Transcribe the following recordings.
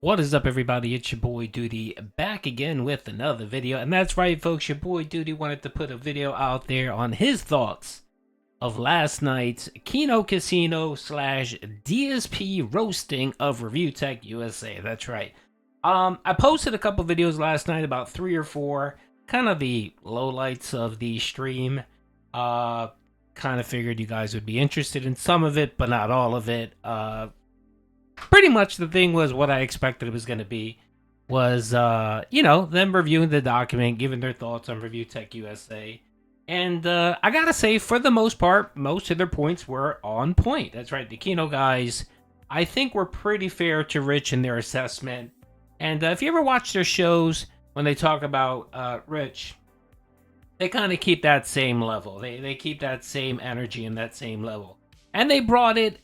What is up, everybody? It's your boy Duty back again with another video. And that's right, folks, your boy Duty wanted to put a video out there on his thoughts of last night's Keno Casino slash DSP roasting of ReviewTechUSA. That's right. I posted a couple videos last night, about 3 or 4, kind of the lowlights of the stream. Kind of figured you guys would be interested in some of it, but not all of it. Pretty much the thing was what I expected it was going to be. Was, them reviewing the document, giving their thoughts on ReviewTechUSA. And I gotta say, for the most part, most of their points were on point. That's right, the Keno guys, I think, were pretty fair to Rich in their assessment. And if you ever watch their shows, when they talk about Rich, they kind of keep that same level. They keep that same energy and that same level. And they brought it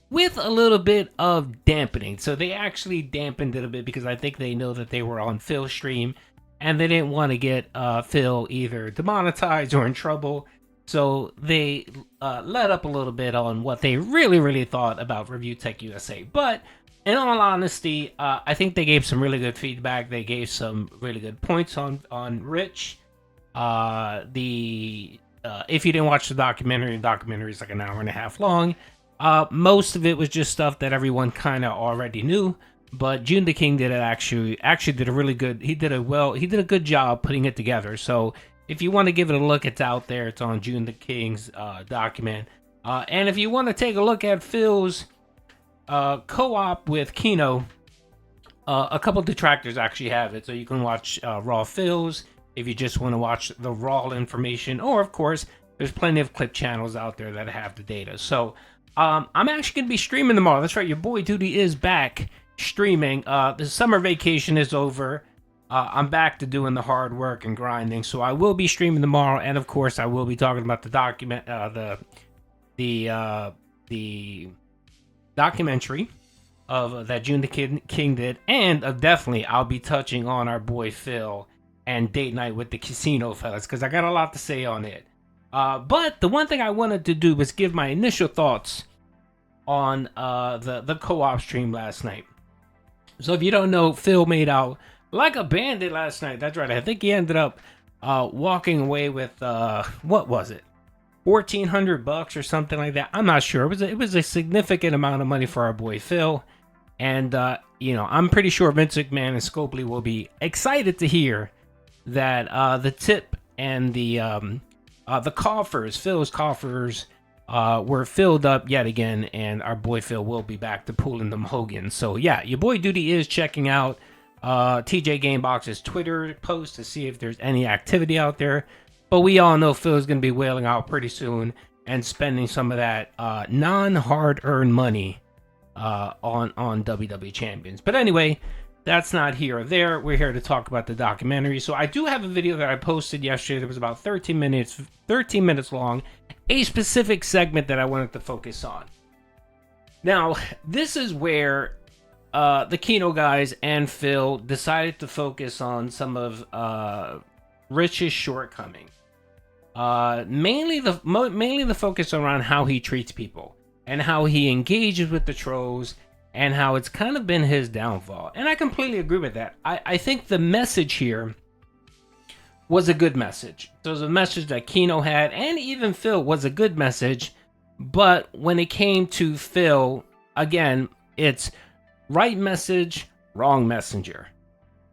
with a little bit of dampening. So they actually dampened it a bit because I think they know that they were on Phil's stream and they didn't want to get Phil either demonetized or in trouble. So they let up a little bit on what they really thought about ReviewTechUSA. But in all honesty, I think they gave some really good feedback. They gave some really good points on Rich. If you didn't watch the documentary is like an hour and a half long. Most of it was just stuff that everyone kind of already knew, but June the King did it actually did a really good. He did a good job putting it together. So if you want to give it a look, it's out there. It's on June the King's document. And if you want to take a look at Phil's co-op with Keno, a couple detractors actually have it, so you can watch Raw Phil's if you just want to watch the raw information, or of course, there's plenty of clip channels out there that have the data. So. I'm actually going to be streaming tomorrow. That's right, your boy Duty is back streaming. The summer vacation is over. I'm back to doing the hard work and grinding, so I will be streaming tomorrow, and of course, I will be talking about the documentary of that June the King did, and definitely I'll be touching on our boy Phil and Date Night with the Casino fellas, because I got a lot to say on it. But the one thing I wanted to do was give my initial thoughts on the co-op stream last night. So if you don't know, Phil made out like a bandit last night. That's right. I think he ended up walking away with what was it, $1,400 or something like that. I'm not sure. It was a significant amount of money for our boy Phil, and I'm pretty sure Vince McMahon and Scopely will be excited to hear that the tip and the coffers, Phil's coffers, were filled up yet again, and our boy Phil will be back to pulling them Hogan. So yeah, your boy Duty is checking out TJ Gamebox's Twitter post to see if there's any activity out there. But we all know Phil's going to be wailing out pretty soon and spending some of that non-hard-earned money on WWE champions. But anyway, that's not here or there. We're here to talk about the documentary. So I do have a video that I posted yesterday that was about 13 minutes long, a specific segment that I wanted to focus on. Now, this is where the Keno guys and Phil decided to focus on some of Rich's shortcomings. Mainly the focus around how he treats people and how he engages with the trolls, and how it's kind of been his downfall. And I completely agree with that. I think the message here was a good message. So it was a message that Keno had, and even Phil was a good message. But when it came to Phil, again, it's right message, wrong messenger.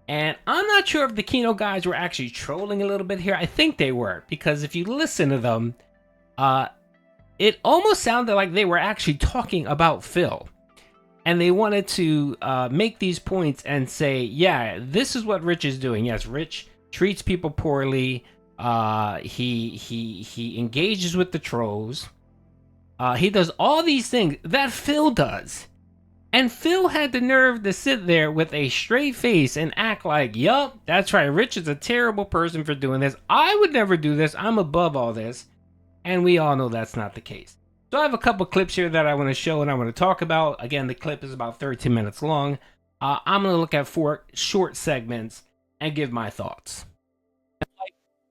And I'm not sure if the Keno guys were actually trolling a little bit here. I think they were, because if you listen to them, it almost sounded like they were actually talking about Phil. And they wanted to make these points and say, yeah, this is what Rich is doing. Yes, Rich treats people poorly. He engages with the trolls. He does all these things that Phil does. And Phil had the nerve to sit there with a straight face and act like, yup, that's right, Rich is a terrible person for doing this. I would never do this. I'm above all this. And we all know that's not the case. So I have a couple clips here that I want to show and I want to talk about. Again, the clip is about 13 minutes long. I'm going to look at 4 short segments and give my thoughts.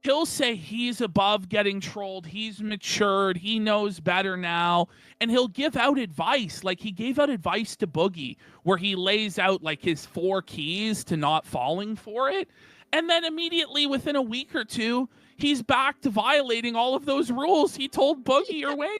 he'll say he's above getting trolled. He's matured. He knows better now. And he'll give out advice. Like he gave out advice to Boogie where he lays out like his 4 keys to not falling for it. And then immediately within a week or two, he's back to violating all of those rules he told Boogie or Wayne.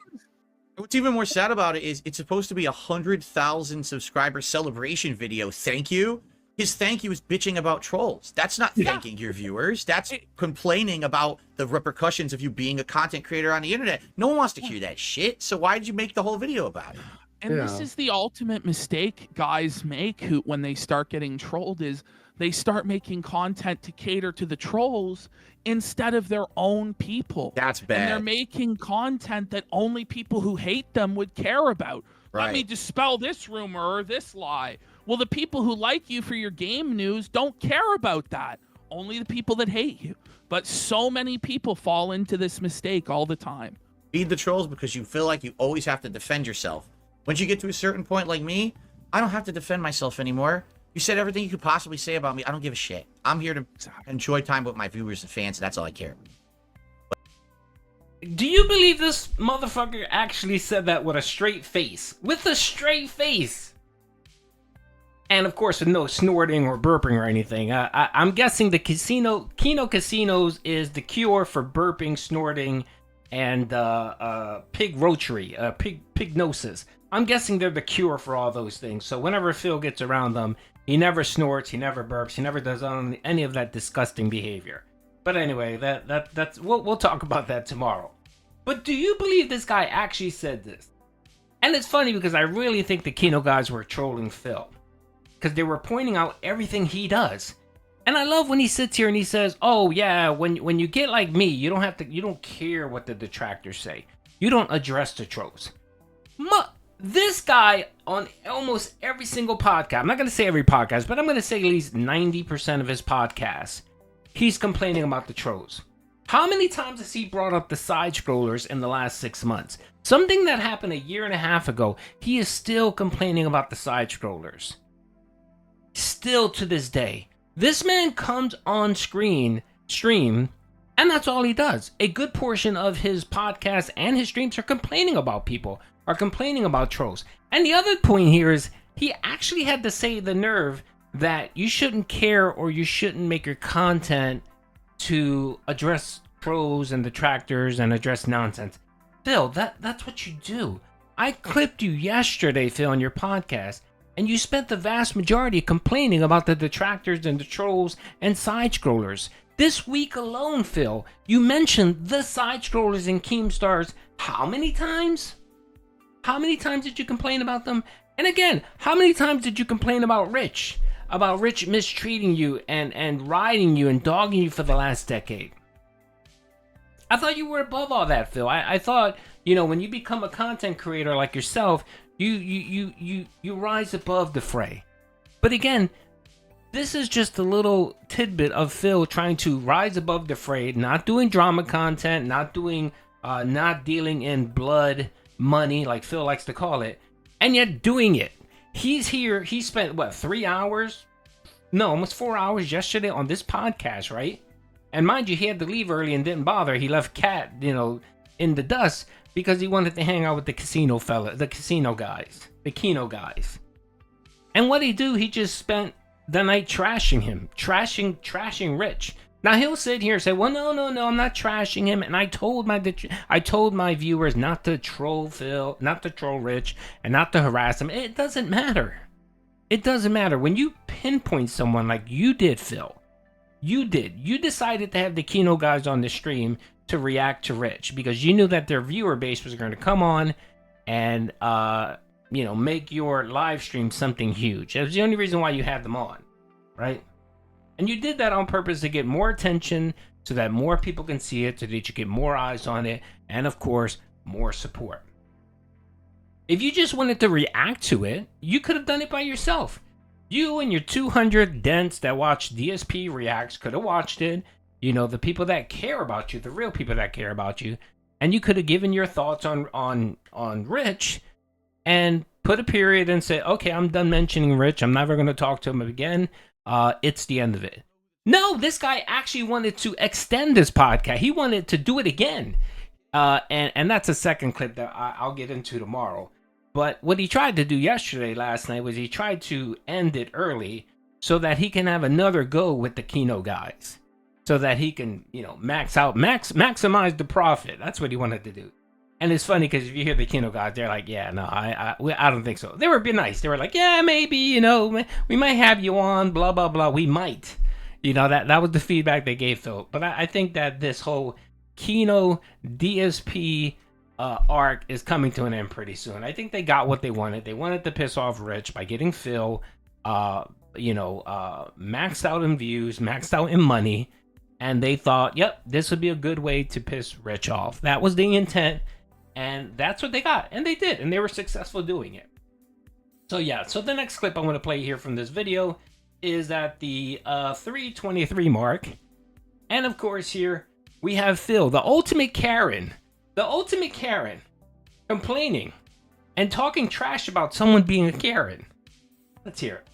What's even more sad about it is it's supposed to be 100,000 subscriber celebration video. Thank you. His thank you is bitching about trolls. That's not thanking your viewers. That's complaining about the repercussions of you being a content creator on the internet. No one wants to hear that shit. So why did you make the whole video about it? And this is the ultimate mistake guys make when they start getting trolled is they start making content to cater to the trolls instead of their own people. That's bad. And they're making content that only people who hate them would care about. Right. Let me dispel this rumor or this lie. Well, the people who like you for your game news don't care about that. Only the people that hate you. But so many people fall into this mistake all the time. Feed the trolls because you feel like you always have to defend yourself. Once you get to a certain point like me, I don't have to defend myself anymore. You said everything you could possibly say about me. I don't give a shit. I'm here to enjoy time with my viewers and fans, and that's all I care about. Do you believe this motherfucker actually said that with a straight face? With a straight face! And of course, with no snorting or burping or anything. I'm guessing the Kino Casinos is the cure for burping, snorting, and pig roachery, pignosis. I'm guessing they're the cure for all those things. So whenever Phil gets around them, he never snorts, he never burps, he never does any of that disgusting behavior. But anyway, that's we'll talk about that tomorrow. But do you believe this guy actually said this? And it's funny because I really think the Kino guys were trolling Phil, because they were pointing out everything he does. And I love when he sits here and he says, "Oh yeah, when you get like me, you don't care what the detractors say. You don't address the trolls." This guy on almost every single podcast, I'm not going to say every podcast, but I'm going to say at least 90% of his podcasts, he's complaining about the trolls. How many times has he brought up the side scrollers in the last 6 months? Something that happened a year and a half ago, he is still complaining about the side scrollers. Still to this day. This man comes on stream, and that's all he does. A good portion of his podcast and his streams are complaining about people, are complaining about trolls. And the other point here is he actually had to say the nerve that you shouldn't care or you shouldn't make your content to address trolls and detractors and address nonsense. Phil, that's what you do. I clipped you yesterday, Phil, on your podcast, and you spent the vast majority complaining about the detractors and the trolls and side scrollers. This week alone, Phil, you mentioned the side scrollers and Keemstars how many times? How many times did you complain about them? And again, how many times did you complain about Rich? About Rich mistreating you and riding you and dogging you for the last decade? I thought you were above all that, Phil. I thought, when you become a content creator like yourself, you rise above the fray. But again, this is just a little tidbit of Phil trying to rise above the fray, not doing drama content, not dealing in blood money like Phil likes to call it, and yet doing it. He's here. He spent 3 hours? No, almost 4 hours yesterday on this podcast, right? And mind you, he had to leave early and didn't bother. He left Cat, in the dust because he wanted to hang out with the Kino guys. And what he do? He just spent the night trashing him, trashing Rich. Now he'll sit here and say, "Well, no, I'm not trashing him." And I told my viewers not to troll Phil, not to troll Rich, and not to harass him. It doesn't matter. It doesn't matter when you pinpoint someone like you did, Phil. You decided to have the Kino guys on the stream to react to Rich because you knew that their viewer base was going to come on and make your live stream something huge. That was the only reason why you had them on, right? And you did that on purpose to get more attention so that more people can see it, so that you get more eyes on it, and of course, more support. If you just wanted to react to it, you could have done it by yourself. You and your 200 dents that watch DSP reacts could have watched it. The people that care about you, the real people that care about you, and you could have given your thoughts on Rich and put a period and say, "Okay, I'm done mentioning Rich. I'm never going to talk to him again. It's the end of it." No, this guy actually wanted to extend this podcast. He wanted to do it again. And that's a second clip that I'll get into tomorrow. But what he tried to do last night, was he tried to end it early so that he can have another go with the Kino guys. So that he can, maximize the profit. That's what he wanted to do. And it's funny because if you hear the Kino guys, they're like, yeah, no, I don't think so. They were being nice. They were like, yeah, maybe, we might have you on, blah, blah, blah. We might. That was the feedback they gave Phil. But I think that this whole Kino DSP arc is coming to an end pretty soon. I think they got what they wanted. They wanted to piss off Rich by getting Phil, maxed out in views, maxed out in money. And they thought, yep, this would be a good way to piss Rich off. That was the intent. And that's what they got. And they did. And they were successful doing it. So the next clip I want to play here from this video is at the 3:23 mark. And of course here we have Phil, the ultimate Karen, complaining and talking trash about someone being a Karen. Let's hear it.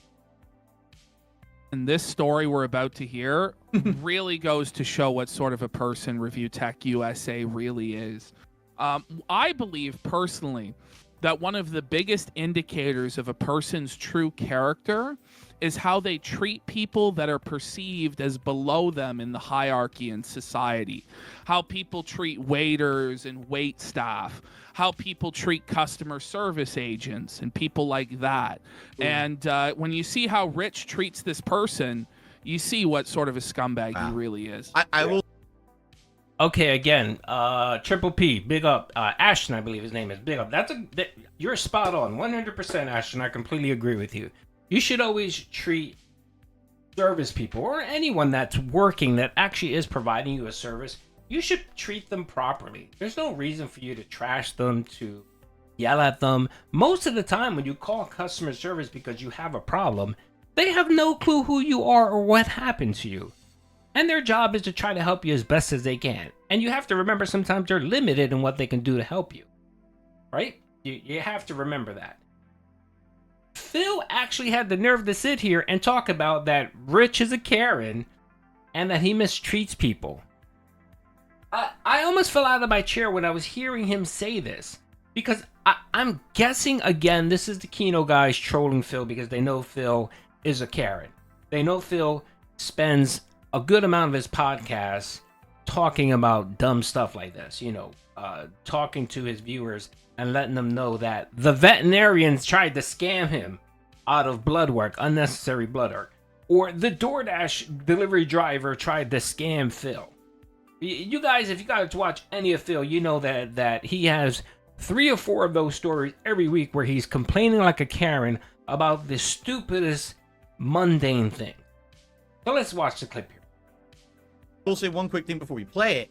And this story we're about to hear really goes to show what sort of a person ReviewTechUSA really is. I believe personally that one of the biggest indicators of a person's true character is how they treat people that are perceived as below them in the hierarchy in society. How people treat waiters and wait staff. How people treat customer service agents and people like that. And when you see how Rich treats this person, you see what sort of a scumbag he really is. I will. Okay, again, Triple P, big up. Ashton, I believe his name is. Big up. You're spot on, 100%, Ashton. I completely agree with you. You should always treat service people or anyone that's working that actually is providing you a service. You should treat them properly. There's no reason for you to trash them, to yell at them. Most of the time when you call customer service because you have a problem, they have no clue who you are or what happened to you. And their job is to try to help you as best as they can. And you have to remember sometimes they're limited in what they can do to help you. Right? You have to remember that. Phil actually had the nerve to sit here and talk about that Rich is a Karen and that he mistreats people. I almost fell out of my chair when I was hearing him say this. Because I'm guessing, again, this is the Kino guys trolling Phil because they know Phil is a Karen. They know Phil spends a good amount of his podcast talking about dumb stuff like this, talking to his viewers and letting them know that the veterinarians tried to scam him out of blood work, unnecessary blood work, or the DoorDash delivery driver tried to scam Phil. You guys, if you got to watch any of Phil, you know that he has 3 or 4 of those stories every week where he's complaining like a Karen about the stupidest, mundane thing. So let's watch the clip here. We'll say one quick thing before we play it.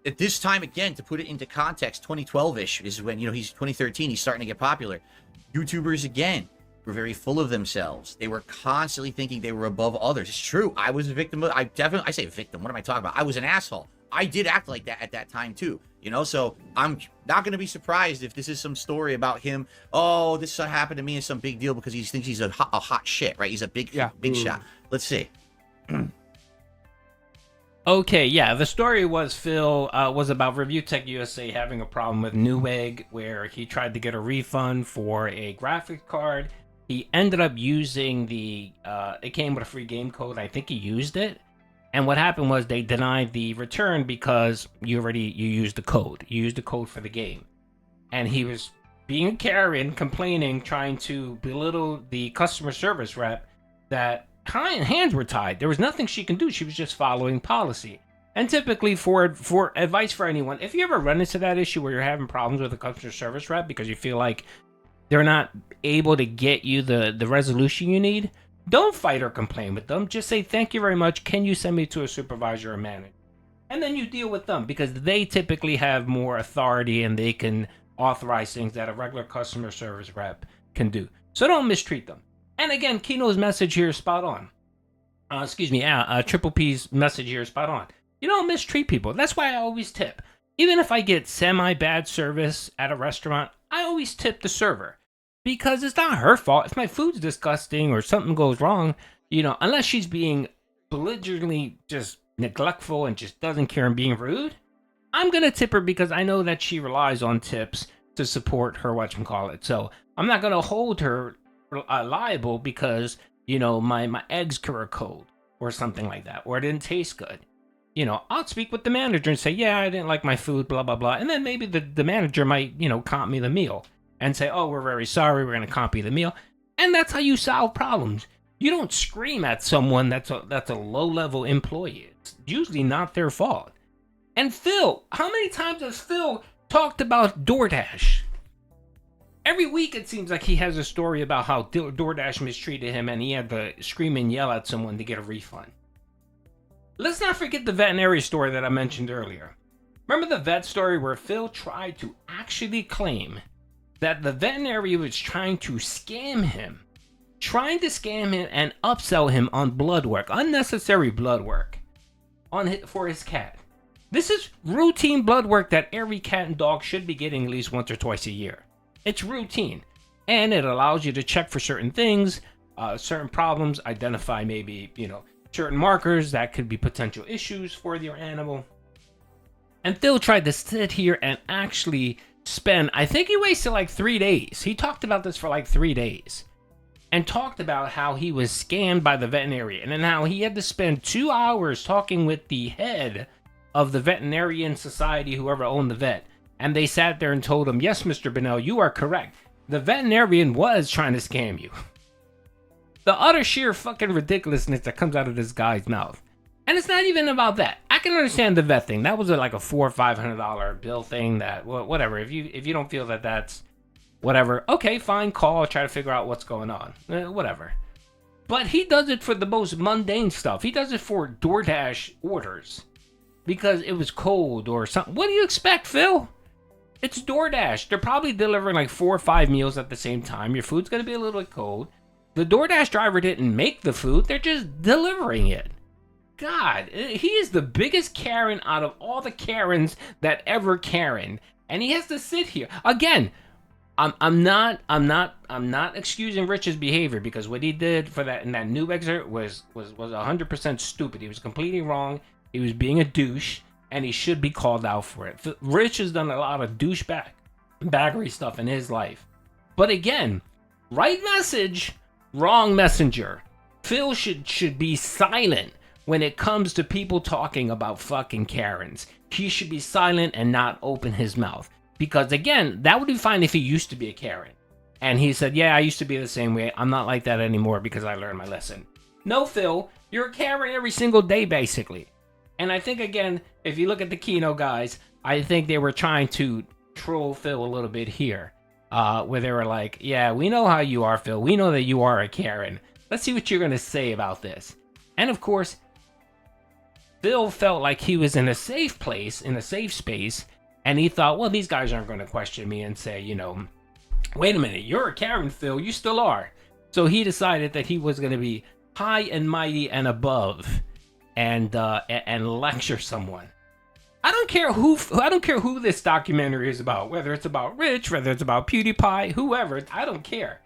At this time, again, to put it into context, 2012-ish is when, he's 2013, he's starting to get popular. YouTubers, again, were very full of themselves. They were constantly thinking they were above others. It's true. I was a victim of, I say victim. What am I talking about? I was an asshole. I did act like that at that time, too. So I'm not going to be surprised if this is some story about him. Oh, this happened to me is some big deal because he thinks he's a hot shit, right? He's a big shot. Let's see. Okay, yeah, the story was Phil was about ReviewTechUSA having a problem with Newegg where he tried to get a refund for a graphics card. He ended up using it came with a free game code. I think he used it. And what happened was they denied the return because you used the code. You used the code for the game. And he was being a Karen, complaining, trying to belittle the customer service rep that hands were tied. There was nothing she can do. She was just following policy. And typically for advice for anyone, if you ever run into that issue where you're having problems with a customer service rep because you feel like they're not able to get you the resolution you need, don't fight or complain with them. Just say, thank you very much. Can you send me to a supervisor or manager? And then you deal with them because they typically have more authority and they can authorize things that a regular customer service rep can do. So don't mistreat them. And again, Kino's message here is spot on. Triple P's message here is spot on. You don't mistreat people. That's why I always tip. Even if I get semi-bad service at a restaurant, I always tip the server. Because it's not her fault. If my food's disgusting or something goes wrong, unless she's being belligerently just neglectful and just doesn't care and being rude, I'm gonna tip her because I know that she relies on tips to support her whatchamacallit. So I'm not gonna hold her liable because my eggs were cold or something like that, or it didn't taste good. I'll speak with the manager and say, yeah, I didn't like my food, blah blah blah, and then maybe the manager might comp me the meal and say, oh, we're very sorry, we're gonna comp you the meal, and that's how you solve problems. You don't scream at someone that's a low-level employee. It's usually not their fault. And Phil, how many times has Phil talked about DoorDash? Every week it seems like he has a story about how DoorDash mistreated him and he had to scream and yell at someone to get a refund. Let's not forget the veterinary story that I mentioned earlier. Remember the vet story where Phil tried to actually claim that the veterinary was trying to scam him and upsell him on blood work, unnecessary blood work for his cat. This is routine blood work that every cat and dog should be getting at least once or twice a year. It's routine, and it allows you to check for certain things, certain problems, identify maybe, certain markers that could be potential issues for your animal. And Phil tried to sit here and actually spend, I think he wasted like 3 days. He talked about this for like 3 days. And talked about how he was scammed by the veterinarian and how he had to spend 2 hours talking with the head of the veterinarian society, whoever owned the vet. And they sat there and told him, yes, Mr. Bennell, you are correct. The veterinarian was trying to scam you. The utter sheer fucking ridiculousness that comes out of this guy's mouth. And it's not even about that. I can understand the vet thing. That was like a $400 or $500 bill thing that, whatever. If you don't feel that that's whatever, okay, fine, call, try to figure out what's going on. Whatever. But he does it for the most mundane stuff. He does it for DoorDash orders. Because it was cold or something. What do you expect, Phil? It's DoorDash. They're probably delivering like 4 or 5 meals at the same time. Your food's going to be a little bit cold. The DoorDash driver didn't make the food. They're just delivering it. God, he is the biggest Karen out of all the Karens that ever Karen. And he has to sit here. Again, I'm not excusing Rich's behavior because what he did for that in that new excerpt was 100% stupid. He was completely wrong. He was being a douche, and he should be called out for it. Rich has done a lot of douchebaggery stuff in his life. But again, right message, wrong messenger. Phil should be silent when it comes to people talking about fucking Karens. He should be silent and not open his mouth. Because again, that would be fine if he used to be a Karen. And he said, yeah, I used to be the same way. I'm not like that anymore because I learned my lesson. No, Phil, you're a Karen every single day, basically. And I think, again, if you look at the Kino guys, I think they were trying to troll Phil a little bit here. Where they were like, yeah, we know how you are, Phil. We know that you are a Karen. Let's see what you're going to say about this. And of course, Phil felt like he was in a safe place, in a safe space. And he thought, well, these guys aren't going to question me and say, wait a minute, you're a Karen, Phil. You still are. So he decided that he was going to be high and mighty and above. And lecture someone. I don't care who this documentary is about, whether it's about Rich, whether it's about PewDiePie, whoever, I don't care.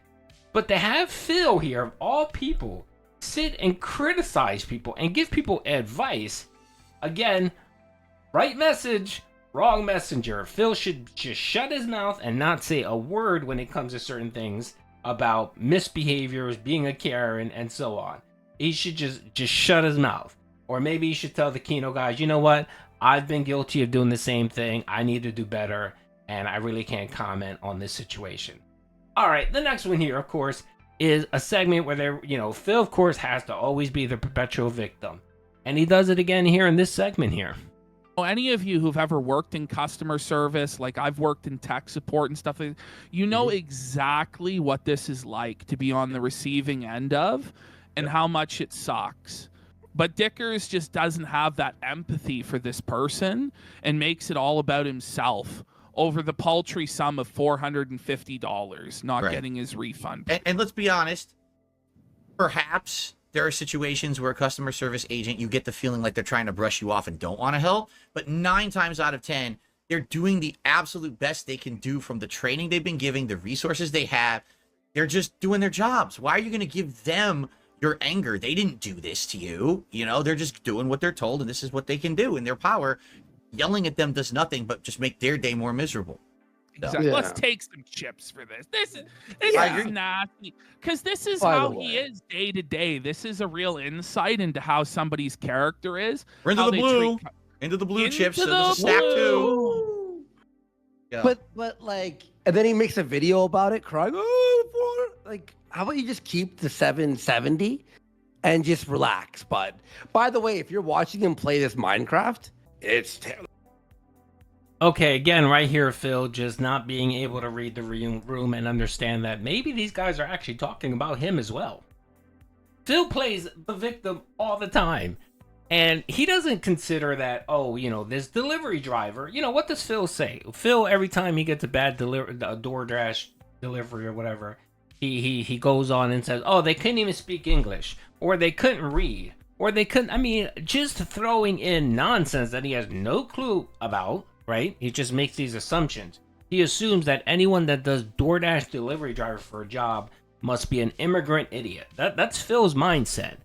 But to have Phil here, of all people, sit and criticize people and give people advice, again, right message, wrong messenger. Phil should just shut his mouth and not say a word when it comes to certain things about misbehaviors, being a Karen, and so on. He should just shut his mouth. Or maybe you should tell the Kino guys, you know what? I've been guilty of doing the same thing. I need to do better. And I really can't comment on this situation. All right, the next one here, of course, is a segment where Phil, of course, has to always be the perpetual victim. And he does it again here in this segment here. Any of you who've ever worked in customer service, like I've worked in tech support and stuff, you know exactly what this is like to be on the receiving end of and how much it sucks. But Dickers just doesn't have that empathy for this person and makes it all about himself over the paltry sum of $450 not getting his refund. And let's be honest, perhaps there are situations where a customer service agent, you get the feeling like they're trying to brush you off and don't want to help. But 9 times out of 10, they're doing the absolute best they can do from the training they've been giving, the resources they have. They're just doing their jobs. Why are you going to give them your anger. They didn't do this to you. You know, they're just doing what they're told, and this is what they can do in their power. Yelling at them does nothing but just make their day more miserable. Exactly. Yeah. Let's take some chips for this. This I is agree. nasty. Because this is By the how way. he is day to day. This is a real insight into how somebody's character is. We're into how the they blue. treat- Into the blue Into chips. So the there's a stack blue. too. Yeah. But like, and then he makes a video about it, crying. Oh, like, how about you just keep the 770 and just relax, bud? By the way, if you're watching him play this Minecraft, it's terrible. Okay, again, right here, Phil, just not being able to read the room and understand that maybe these guys are actually talking about him as well. Phil plays the victim all the time, and he doesn't consider that, oh, you know, this delivery driver, you know, what does Phil say? Phil, every time he gets a bad DoorDash delivery or whatever, he goes on and says, oh, they couldn't even speak English, or they couldn't read, or they couldn't, I mean, just throwing in nonsense that he has no clue about. Right? He just makes these assumptions. He assumes that anyone that does DoorDash delivery driver for a job must be an immigrant idiot. That's Phil's mindset.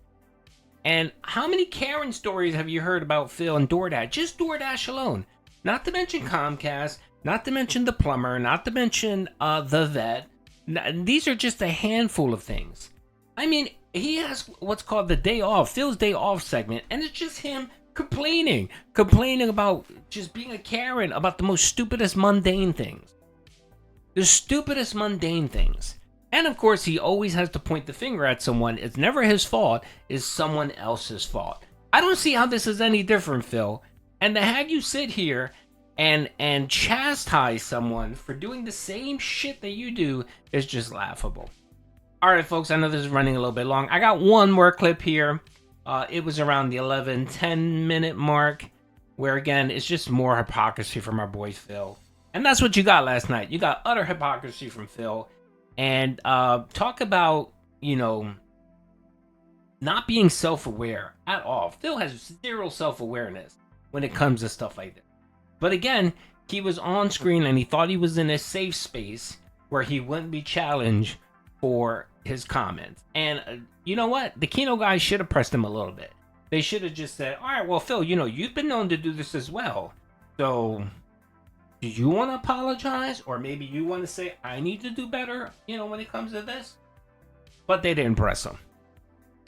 And how many Karen stories have you heard about Phil and DoorDash? Just DoorDash alone. Not to mention Comcast, not to mention the plumber, not to mention the vet. These are just a handful of things. I mean, he has what's called the day off, Phil's day off segment, and it's just him complaining about just being a Karen about the most stupidest mundane things. The stupidest mundane things. And of course, he always has to point the finger at someone. It's never his fault, it's someone else's fault. I don't see how this is any different, Phil. And to have you sit here and chastise someone for doing the same shit that you do is just laughable. Alright, folks, I know this is running a little bit long. I got one more clip here. It was around the 10 minute mark, where again, it's just more hypocrisy from our boy Phil. And that's what you got last night. You got utter hypocrisy from Phil. And talk about, you know, not being self-aware at all. Phil has zero self-awareness when it comes to stuff like this. But again, he was on screen and he thought he was in a safe space where he wouldn't be challenged for his comments. And you know what? The Kino guys should have pressed him a little bit. They should have just said, all right, well, Phil, you know, you've been known to do this as well. So do you want to apologize? Or maybe you want to say, I need to do better, you know, when it comes to this? But they didn't press him.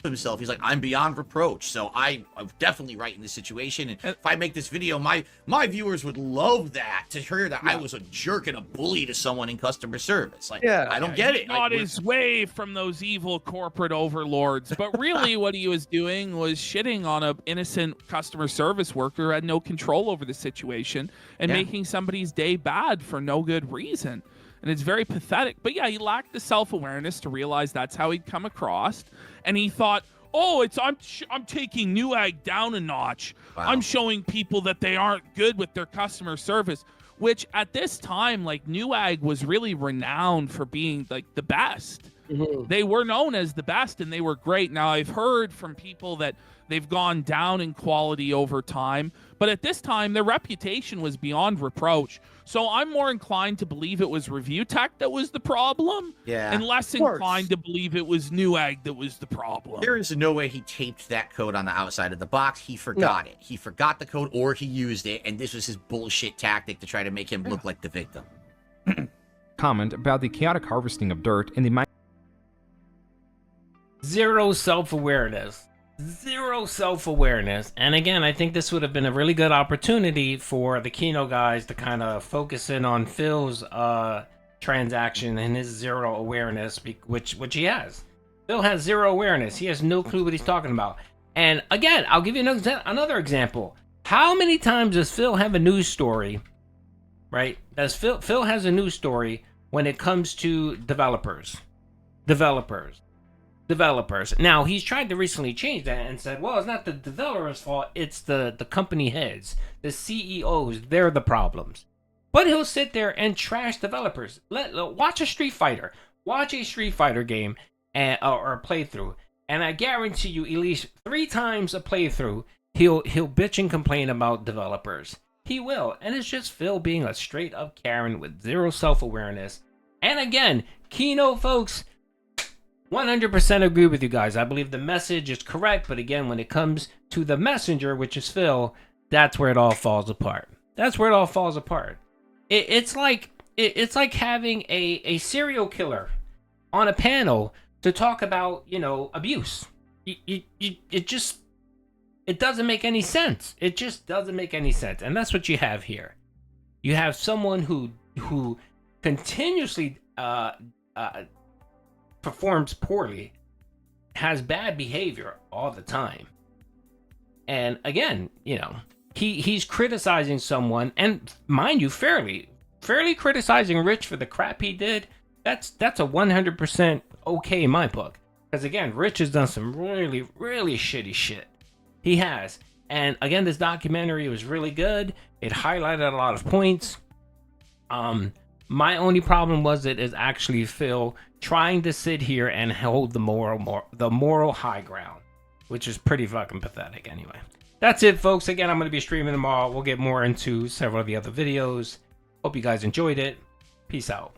Himself, he's like, I'm beyond reproach, so I'm definitely right in this situation, and if I make this video, my viewers would love that, to hear that I was a jerk and a bully to someone in customer service. Like, I don't get it. Got Like, his way from those evil corporate overlords, but really what he was doing was shitting on an innocent customer service worker who had no control over the situation and making somebody's day bad for no good reason. And it's very pathetic. But yeah, he lacked the self-awareness to realize that's how he'd come across. And he thought, oh, I'm taking Newegg down a notch. Wow. I'm showing people that they aren't good with their customer service. Which at this time, like, Newegg was really renowned for being like the best. Mm-hmm. They were known as the best and they were great. Now, I've heard from people that they've gone down in quality over time, but at this time, their reputation was beyond reproach. So I'm more inclined to believe it was ReviewTech that was the problem, and less inclined to believe it was Newegg that was the problem. There is no way he taped that code on the outside of the box. He forgot it. He forgot the code, or he used it, and this was his bullshit tactic to try to make him look like the victim. Comment about the chaotic harvesting of dirt in the Zero self-awareness. Zero self-awareness. And again, I think this would have been a really good opportunity for the Kino guys to kind of focus in on Phil's transaction and his zero awareness, which he has. Phil has zero awareness. He has no clue what he's talking about. And again, I'll give you another example. How many times does Phil have a news story, right? Phil has a news story when it comes to developers. Now, he's tried to recently change that and said, well, it's not the developer's fault, it's the company heads, the CEOs, they're the problems. But he'll sit there and trash developers. Watch a Street Fighter game or a playthrough, and I guarantee you at least 3 times a playthrough, he'll bitch and complain about developers. He will, and it's just Phil being a straight up Karen with zero self-awareness. And again, Kino folks, 100% agree with you guys. I believe the message is correct, but again, when it comes to the messenger, which is Phil, that's where it all falls apart. That's where it all falls apart. It's like having a serial killer on a panel to talk about, you know, abuse. It doesn't make any sense. It just doesn't make any sense. And that's what you have here. You have someone who continuously performs poorly, has bad behavior all the time. And again, you know, he's criticizing someone, and mind you, fairly criticizing Rich for the crap he did. That's a 100% okay in my book. Because again, Rich has done some really shitty shit. He has. And again, this documentary was really good. It highlighted a lot of points. My only problem was it is actually Phil trying to sit here and hold the moral high ground, which is pretty fucking pathetic anyway. That's it, folks. Again, I'm going to be streaming tomorrow. We'll get more into several of the other videos. Hope you guys enjoyed it. Peace out.